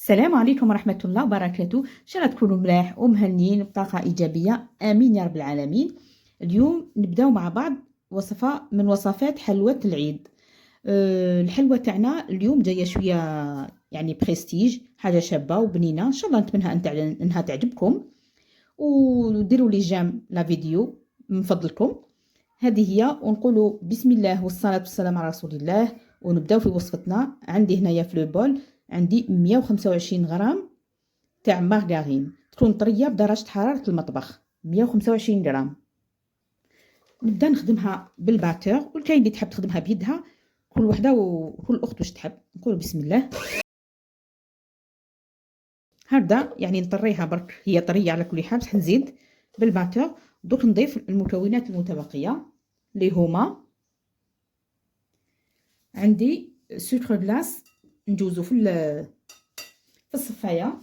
السلام عليكم ورحمة الله وبركاته. إن شاء الله تكونوا ملاح ومهنيين بطاقة إيجابية، آمين يا رب العالمين. اليوم نبداو مع بعض وصفة من وصفات حلوى العيد. الحلوى تاعنا اليوم جاية شوية يعني بريستيج، حاجة شابة وبنينة. إن شاء الله نتمنى أنها تعجبكم، وديروا لي جيم لا فيديو من فضلكم. هذه هي، ونقولوا بسم الله والصلاة والسلام على رسول الله، ونبداو في وصفتنا. عندي هنايا في لو بول عندي 125 غرام تاع مارغرين تكون طريه بدرجه حراره المطبخ. 125 غرام. نبدا نخدمها بالباتور، والكاين اللي تحب تخدمها بيدها، كل وحده وكل اخت واش تحب. نقول بسم الله. هكذا يعني نطريها برك، هي طريه على كل حال، بصح نزيد بالباتور. دوك نضيف المكونات المتبقيه اللي هما عندي سكر غلاس نجوزو في الصفايه.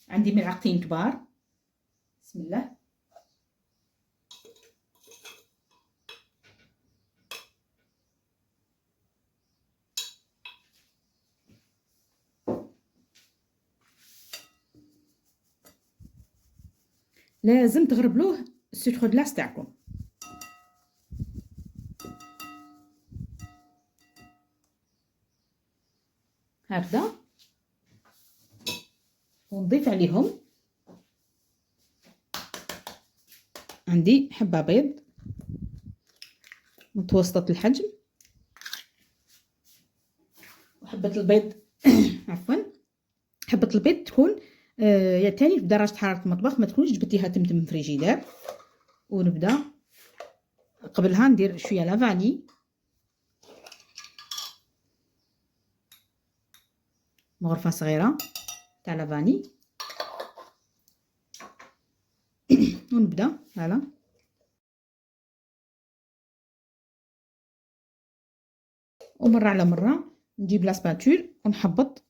عندي ملعقتين كبار. بسم الله. لازم تغربلوه السكر غلاس تاعكم. هكذا، ونضيف عليهم عندي حبة بيض متوسطة الحجم، وحبة البيض عفوا، حبة البيض تكون يا تاني بدرجة حرارة المطبخ، ما تكونش جبتيها تمتم في فريجيدار. ونبدا قبلها ندير شوية لافاني، مغرفة صغيرة تاع لافاني. ونبدا هلا ومرة على مرة نجيب لاسباتول ونحبط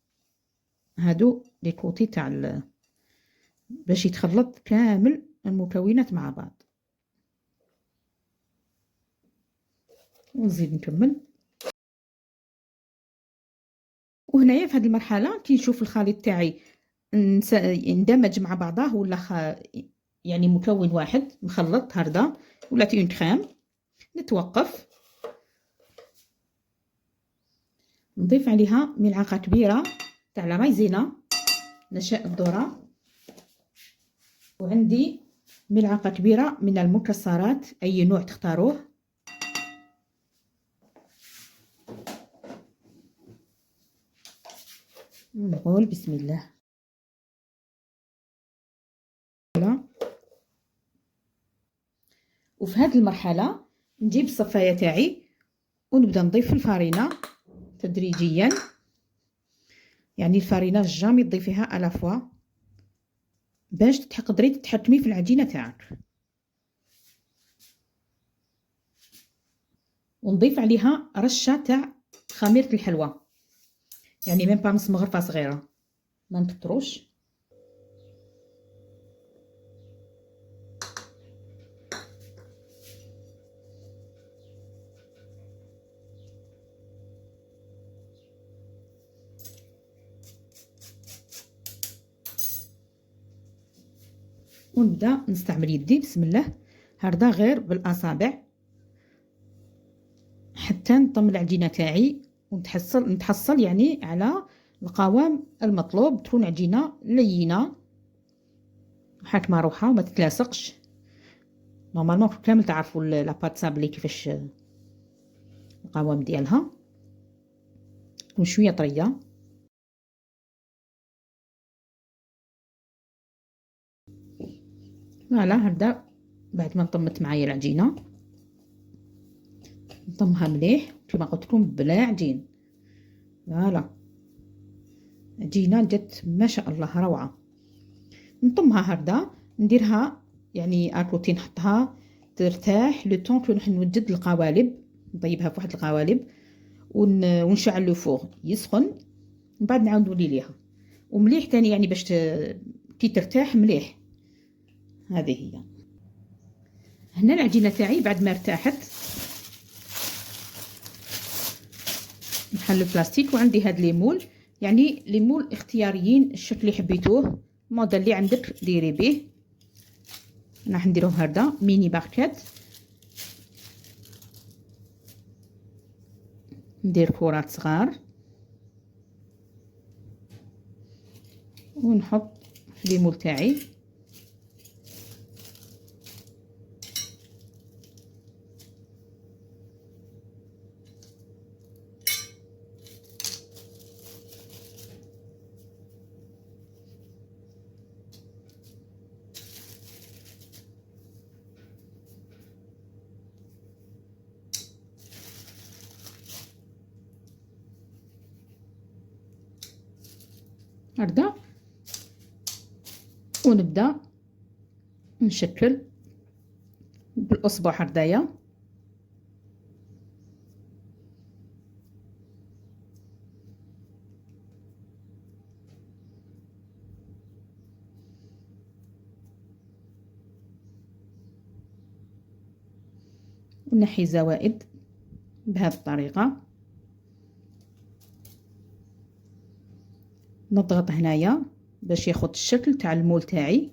هادو لي كوتي تاع باش يتخلط كامل المكونات مع بعض. ونزيد نكمل. وهنايا في هذه المرحله كي نشوف الخليط تاعي اندمج مع بعضه، ولا يعني مكون واحد مخلط هكذا، ولات اون كريم، نتوقف. نضيف عليها ملعقه كبيره تاع لا مايزينا نشاء الذره، وعندي ملعقه كبيره من المكسرات اي نوع تختاروه. نقول بسم الله. وفي هذه المرحله نجيب الصفايه تاعي ونبدا نضيف الفارينه تدريجيا. يعني الفارينه جامي تضيفيها الا فوا باش تقدري تتحكمي في العجينه تاعك. ونضيف عليها رشه تاع خميره الحلوى، يعني ميم با نص مغرفه صغيره، ما نكتروش. ونبدا نستعمل يدي بسم الله، هكذا غير بالاصابع حتى نطم العجينه تاعي ونتحصل يعني على القوام المطلوب. تكون عجينه لينه حاكمه روحها وما تتلاصقش. نورمالمون كامل تعرفوا لاباط سابلي كيفاش القوام ديالها، تكون شويه طريه. فوالا هكذا. بعد ما نطمت معايا العجينه نطمها مليح كما قلت لكم بلا عجين. فوالا عجينه جات ما شاء الله روعه. نطمها هكذا، نديرها يعني اكوتي، نحطها ترتاح لو طون كو نروح نوجد القوالب، نطيبها في واحد القوالب ونشعل لو فوغ يسخن، من بعد نعاود نولي ليها ومليح تاني يعني باش كي ترتاح مليح. هذه هي. هنا العجينه تاعي بعد ما ارتاحت نحل البلاستيك، وعندي هاد لي مول يعني لي مول اختياريين، الشكل اللي حبيتوه، الموديل اللي عندك ديري به. انا راح نديرو هكذا ميني باكيت، ندير كرات صغار ونحط في لي مول تاعي. هكذا ونبدا نشكل بالاصبع هكذايا. ونحي زوائد بهذه الطريقه. نضغط هنايا باش ياخد الشكل تاع المول تاعي.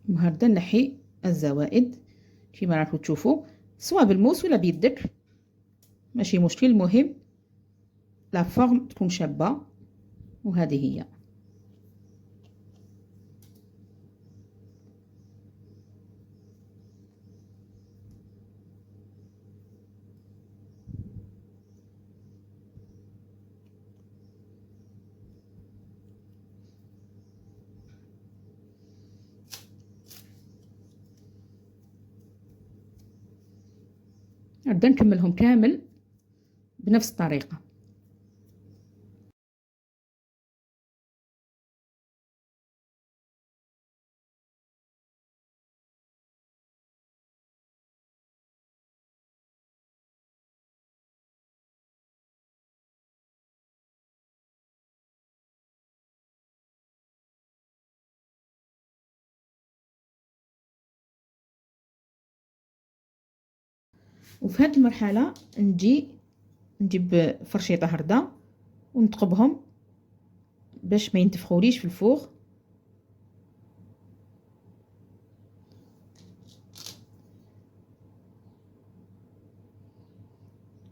وهكذا نحي الزوائد كيما راكم تشوفوا، سواء بالموس ولا بيدك ماشي مشكل، المهم لا فورم تكون شابه. وهذه هي. نبدا نكملهم كامل بنفس الطريقه. وفي هذه المرحله نجيب فرشيطه هرده ونثقبهم باش ما ينتفخوليش في الفوغ.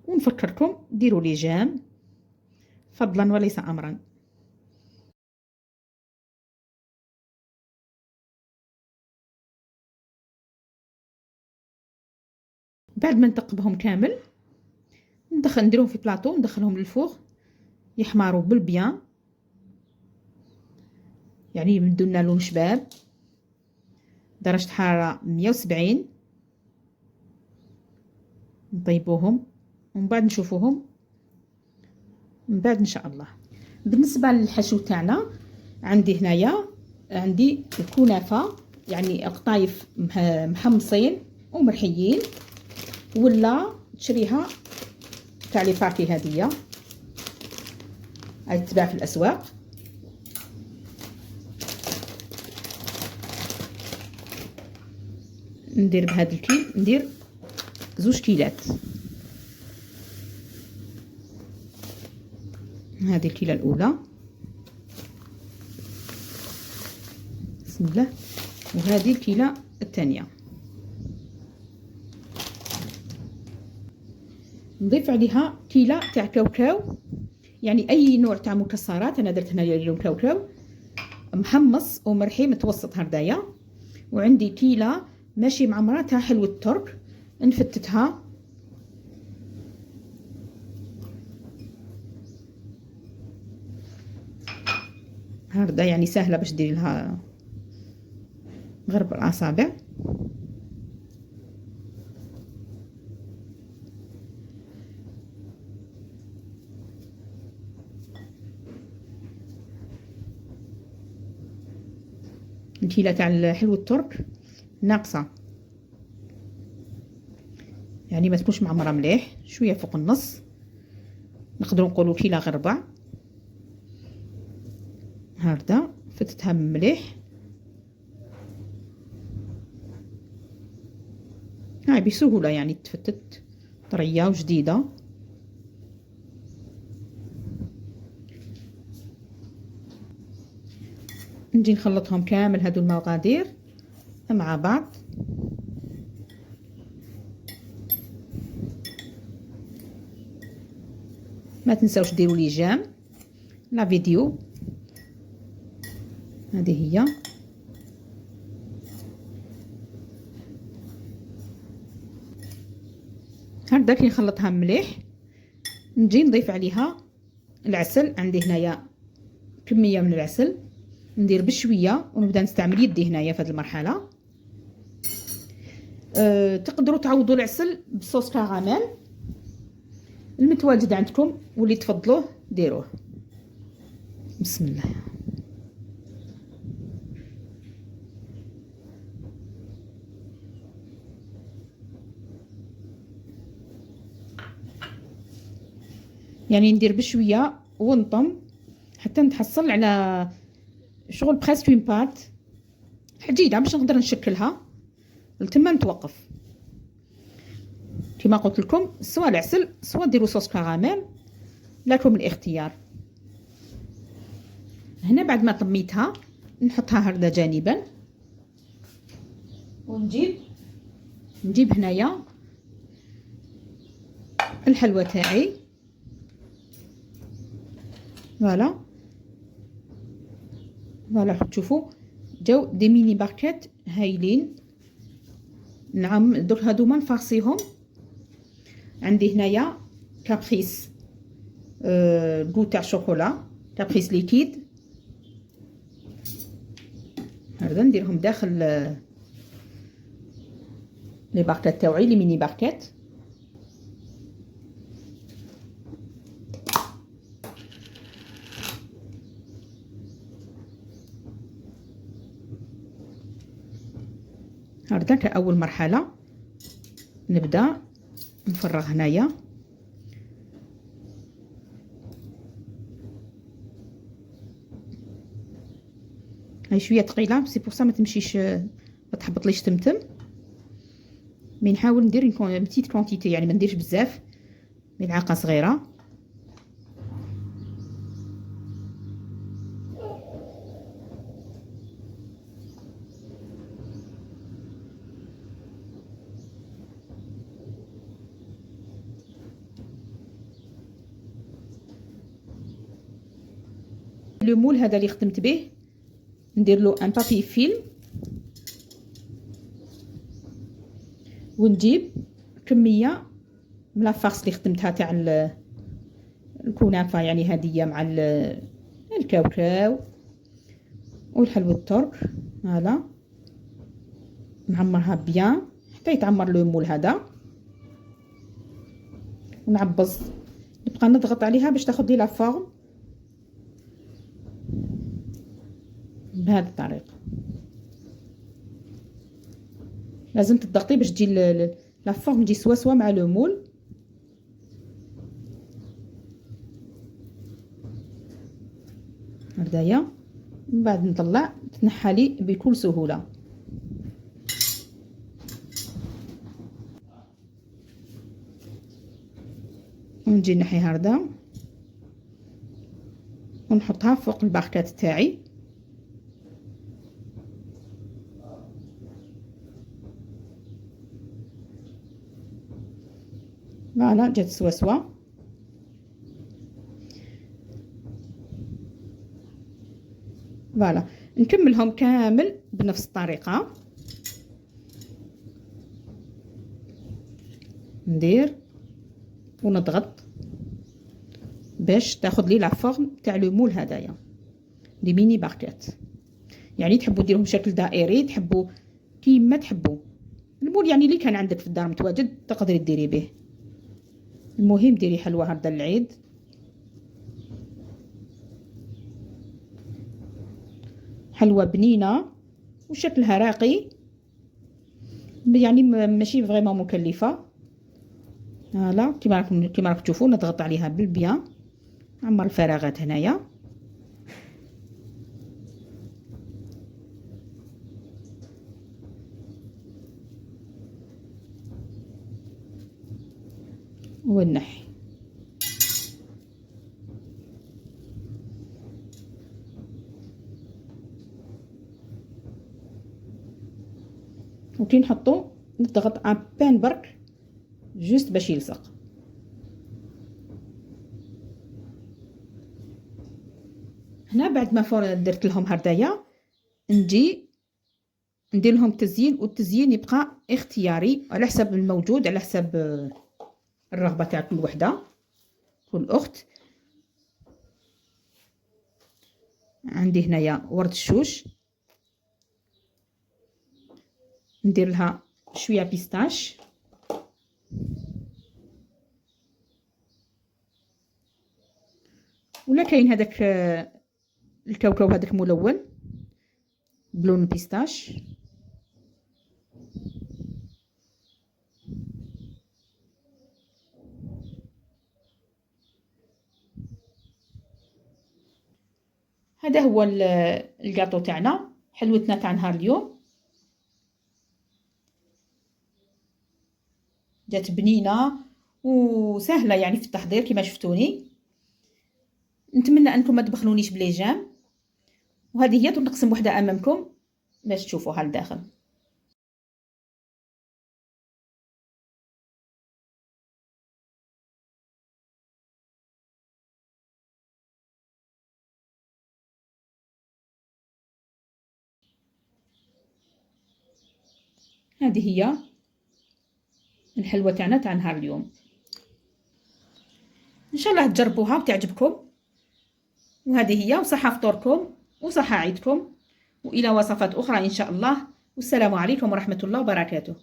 ونفكركم ديروا لجام فضلا وليس امرا. بعد ما نثقبهم كامل نديرهم في بلاطو، ندخلهم للفوغ يحمروا بالبيان، يعني يمدوا لنا لون شباب، درجه حراره 170. نطيبوهم ومن بعد نشوفوهم من بعد ان شاء الله. بالنسبه للحشو تاعنا عندي الكنافه، يعني قطايف محمصين ومرحيين، ولا تشريها تاع لي فاكي هذيا هاي تباع في الاسواق. ندير بهذا الكيل، ندير 2 كيلات. هذه الكيله الاولى، بسم الله، وهذه الكيله الثانيه. نضيف عليها كيله تاع كاوكاو، يعني اي نوع تاع مكسرات. انا درت هنايا اليوم كاوكاو محمص ومرحي متوسط هردايا، وعندي كيله ماشي معمره تاع حلوه الترك نفتتها. هردا يعني سهله باش ديري لها غرب الاصابع. الكيله تاع الحلو الترك ناقصه، يعني ما تكونش معمره مليح، شويه فوق النص، نقدروا نقولوا كيله غير ربع. هكذا فتتها مليح هاي بسهولة يعني تفتت طرية وجديدة. نجي نخلطهم كامل هادو المقادير مع بعض. ما تنساوش ديروا لي جيم لا فيديو. هذه هي. هكذا كي نخلطها مليح نجي نضيف عليها العسل. عندي هنايا كميه من العسل، ندير بشويه ونبدا نستعمل يدي هنايا في هذه المرحله. تقدروا تعوضوا العسل بصوص كراميل المتواجد عندكم واللي تفضلوه ديروه. بسم الله. يعني ندير بشويه ونطم حتى نتحصل على شغل بريسك اون بات حديده باش نقدر نشكلها. لتما نتوقف. كما قلت لكم سواء العسل سواء ديروا صوص كراميل، لكم الاختيار. هنا بعد ما طميتها نحطها هكذا جانبا، ونجيب هنايا الحلوى تاعي. فوالا تشوفوا جاو دي ميني باكيت هايلين. نعم درك هادوما نفاصيهم. عندي هنايا كابريس كو تاع شوكولا، كابريس ليكيد. هذا نديرهم داخل لي باكيت تاوعي، لي ميني باكيت. هكذا كأول مرحلة نبدا نفرغ هنايا. هاي شويه ثقيله سي بور سا ما تمشيش، ما تحبطليش تمتم. مي نحاول ندير بتيت كونتيتي، يعني ما نديرش بزاف، ملعقه صغيره. لو مول هذا اللي خدمت به ندير له ان بابي فيلم، ونجيب كميه من لافارس اللي خدمتها تاع الكنافه، يعني هديه مع الكاوكاو والحلوى الترك. هذا نعمرها بيان حتى يتعمر لو مول هذا، ونعبز نبقى نضغط عليها باش تاخذ لي لا فورم بهذه الطريقه. لازم تضغطي باش تجي لا فورم تجي سوا مع لو مول. هكذايا من بعد نطلع تنحى لي بكل سهوله. ونجي نحيها هكذا ونحطها فوق الباكات تاعي. فوالا جات سوا. فوالا نكملهم كامل بنفس الطريقه. ندير ونضغط باش تاخذ لي لا فورم تاع لو مول هدايا لي ميني باكيت. يعني تحبوا ديرهم بشكل دائري، تحبوا كيما تحبوا. المول يعني اللي كان عندك في الدار متواجد تقدري ديري به. المهم ديري حلوى هذا العيد. حلوى بنينه وشكلها راقي، يعني ماشي فريمون مكلفه. هلا كيما راكم تشوفوا نضغط عليها بالبيان، نعمر الفراغات هنايا. ونحي. وكي نحطو نضغط ابان برك جوست باش يلصق. هنا بعد ما درت لهم هردايا نجي ندير لهم تزيين، والتزيين يبقى اختياري على حسب الموجود، على حسب الرغبه تاع كل وحده كل اخت. عندي هنايا ورد الشوش، ندير لها شويه بيستاش، ولا كاين هذاك الكاوكاو هذاك ملون بلون بيستاش. هذا هو الكاطو تاعنا، حلوتنا تاع نهار اليوم. جات بنينه وسهله يعني في التحضير كما شفتوني. نتمنى انكم ما تبخلونيش بلي جام. وهذه هي تنقسم وحده امامكم باش تشوفوها لداخل. هذه هي الحلوه تاعنا تاع نهار اليوم. ان شاء الله تجربوها وتعجبكم. وهذه هي، وصحة فطوركم وصحة عيدكم، والى وصفات اخرى ان شاء الله. والسلام عليكم ورحمه الله وبركاته.